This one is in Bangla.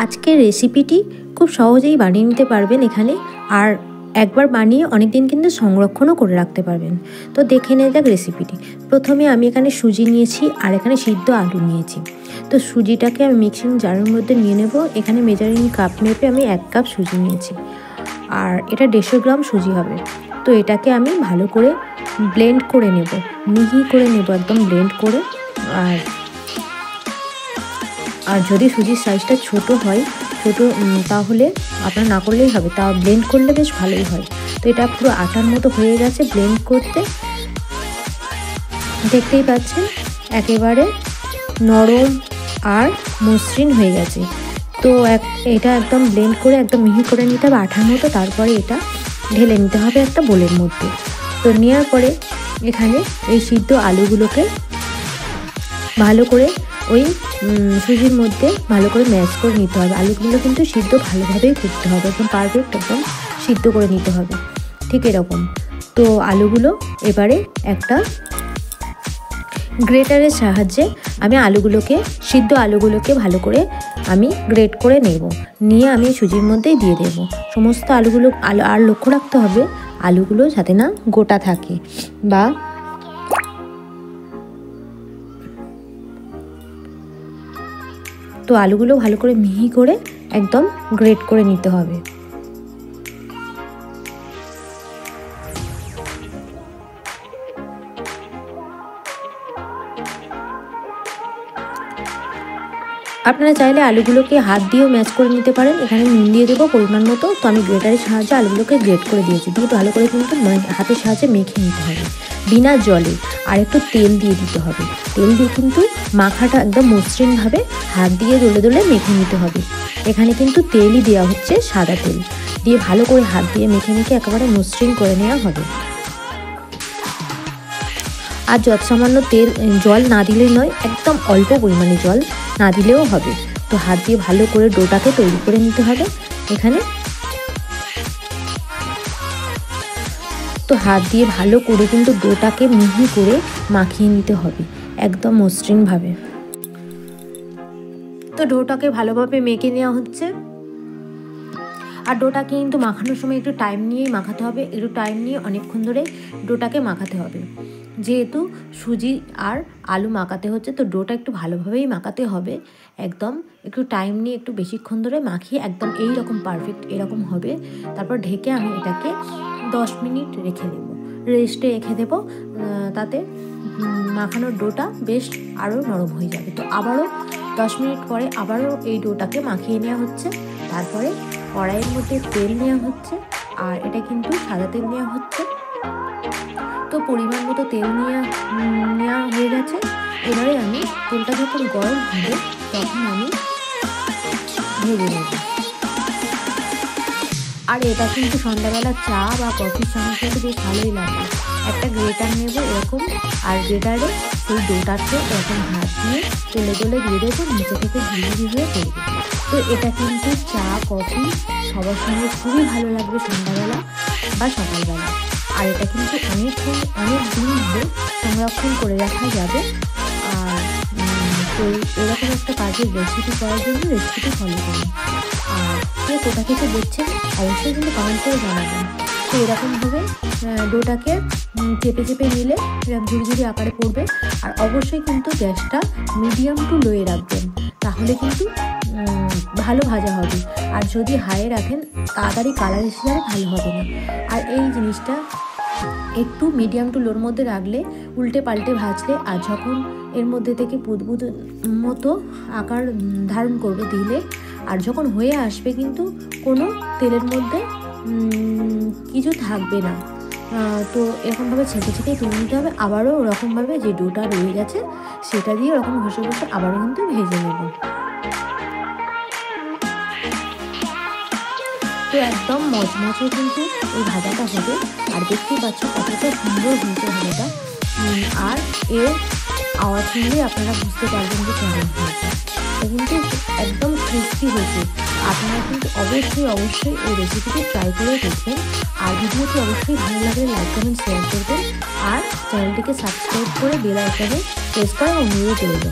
আজকের রেসিপিটি খুব সহজেই বানিয়ে নিতে পারবেন এখানে, আর একবার বানিয়ে অনেক দিন কিন্তু সংরক্ষণও করে রাখতে পারবেন। তো দেখে নেওয়া যাক রেসিপিটি। প্রথমে আমি এখানে সুজি নিয়েছি আর এখানে সিদ্ধ আলু নিয়েছি। তো সুজিটাকে আমি মিক্সিং জারের মধ্যে নিয়ে নেব। এখানে মেজারিং কাপ মেপে আমি 1 কাপ সুজি নিয়েছি, আর এটা 150 গ্রাম সুজি হবে। তো এটাকে আমি ভালো করে ব্লেন্ড করে নেব, মিহি করে নেব, একদম ব্লেন্ড করে। আর যদি সুজির সাইজটা ছোট হয় তাহলে আপনার না করলেই হবে, তা ব্লেন্ড করলে বেশ ভালোই হয়। তো এটা পুরো আটার মতো হয়ে গেছে ব্লেন্ড করতে, দেখতেই পাচ্ছেন একেবারে নরম আর মসৃণ হয়ে গেছে। তো এটা একদম ব্লেন্ড করে একদম মিহি করে নিতে হবে আঠার মতো। তারপরে এটা ঢেলে নিতে হবে একটা বোলের মধ্যে। তো নেওয়ার পরে এখানে এই সিদ্ধ আলুগুলোকে ভালো করে ওই সুজির মধ্যে ভালো করে ম্যাশ করে নিতে হবে। আলুগুলো কিন্তু সিদ্ধ ভালোভাবেই করতে হবে, একদম পারফেক্ট একদম সিদ্ধ করে নিতে হবে, ঠিক এরকম। তো আলুগুলো এবারে একটা গ্রেটারের সাহায্যে আমি সিদ্ধ আলুগুলোকে ভালো করে আমি গ্রেট করে নিয়ে আমি সুজির মধ্যেই দিয়ে দেব সমস্ত আলুগুলো। আর লক্ষ্য রাখতে হবে আলুগুলো যাতে না গোটা থাকে বা তো আলুগুলো ভালো করে মিহি করে একদম গ্রেট করে নিতে হবে। আপনারা চাইলে আলুগুলোকে হাত দিয়েও ম্যাশ করে নিতে পারেন। এখানে নুন দিয়ে দেবো পরিমাণ মতো। তো আমি গ্রেটারের সাহায্যে আলুগুলোকে গ্রেট করে দিয়েছি, দিয়ে ভালো করে কিন্তু হাতের সাহায্যে মেখে নিতে হবে বিনা জলে। আর একটু তেল দিয়ে দিতে হবে, তেল দিয়ে কিন্তু মাখাটা একদম মসৃণভাবে হাত দিয়ে দোলে দোলে মেখে নিতে হবে। এখানে কিন্তু তেলই দেওয়া হচ্ছে, সাদা তেল দিয়ে ভালো করে হাত দিয়ে মেখে একেবারে মসৃণ করে নেওয়া হবে। আর যত সামান্য জল না দিলেই নয়, একদম অল্প পরিমাণে জল না দিলেও হবে। তো হাত দিয়ে ভালো করে ডোটাকে তৈরি করে নিতে হবে এখানে। তো হাত দিয়ে ভালো করে কিন্তু ডোটাকে মিহি করে মাখিয়ে নিতে হবে একদম মসৃণভাবে। তো ডোটাকে ভালোভাবে মেখে নেওয়া হচ্ছে। আর ডোটাকে কিন্তু মাখানোর সময় একটু টাইম নিয়েই মাখাতে হবে, একটু টাইম নিয়ে অনেকক্ষণ ধরে ডোটাকে মাখাতে হবে। যেহেতু সুজি আর আলু মাখাতে হচ্ছে, তো ডোটা একটু ভালোভাবেই মাখাতে হবে একদম। একটু টাইম নিয়ে একটু বেশিক্ষণ ধরে মাখিয়ে একদম এই রকম পারফেক্ট এরকম হবে। তারপর ঢেকে আমি এটাকে 10 মিনিট রেস্টে রেখে দেবো। তাতে মাখানোর ডোটা বেশ আরও নরম হয়ে যাবে। তো আবারও 10 মিনিট পরে আবারও এই ডোটাকে মাখিয়ে নেওয়া হচ্ছে। তারপরে কড়াইয়ের মধ্যে তেল নেওয়া হচ্ছে, আর এটা কিন্তু সাদা তেল নেওয়া হচ্ছে। তো পরিমাণ মতো তেল নেওয়া হয়ে গেছে। এবারে আমি তেলটা যখন গরম হবে তখন আমি ভেজে নেব। আর এটা কিন্তু সন্ধ্যাবেলা চা বা কফির সঙ্গে কিন্তু বেশ ভালোই লাগবে। একটা গ্রেটার নেব এরকম, আর গ্রেটারে সেই ডোটাকে এরকম হাত দিয়ে তেলে তেলে দিয়ে দেবো, নিচে থেকে ঝিরিঝিরি হয়ে পড়বে। তো এটা কিন্তু চা কফি সবার সঙ্গে খুবই ভালো লাগবে সন্ধ্যাবেলা বা সকালবেলা। আর এটা কিন্তু অনেক দিন ধরে সংরক্ষণ করে রাখা যাবে। আর তো এরকম একটা কাজের রেসিপি করার জন্য রেসিপিটি ফলো করুন। আর কে কোথা থেকে দেখছেন অবশ্যই কিন্তু কমেন্ট করে জানাবেন। তো এরকমভাবে ডোটাকে চেপে চেপে নিলে এরকম ঝুড়ি আকারে পড়বে। আর অবশ্যই কিন্তু গ্যাসটা মিডিয়াম টু লোয়ে রাখবেন, তাহলে কিন্তু ভালো ভাজা হবে। আর যদি হাইয়ে রাখেন তাড়াতাড়ি কালার এসে যাবে, ভালো হবে না। আর এই জিনিসটা একটু মিডিয়াম টু লোর মধ্যে রাখলে, উল্টে পাল্টে ভাজলে, আর যখন এর মধ্যে থেকে বুদবুদ মতো আকার ধারণ করবে দিলে, আর যখন হয়ে আসবে কিন্তু কোনো তেলের মধ্যে কিছু থাকবে না। তো এরকমভাবে ছেঁকে তুলে নিতে হবে। আবারও ওরকমভাবে যে ডোটা রয়ে গেছে সেটা দিয়ে ওরকম ঘষে আবারও কিন্তু ভেজে নেব। তো একদম মচমচে কিন্তু এই ভাজাটা হবে। আর দেখতেই পাচ্ছ কতটা সুন্দর হয়েছে ভাজাটা। আর এর আওয়াজ শুনলে আপনারা বুঝতে পারবেন যে কেমন হয়েছে। এটা কিন্তু একদম ক্রিস্পি হয়েছে। আপনারা কিন্তু অবশ্যই এই রেসিপিটি ট্রাই করে দেখবেন। আর ভিডিওটি অবশ্যই ভালো লাগলে লাইক কমেন্ট শেয়ার করবেন। আর চ্যানেলটিকে সাবস্ক্রাইব করে বেল আইকনে প্রেস করার অনুরোধ রইল।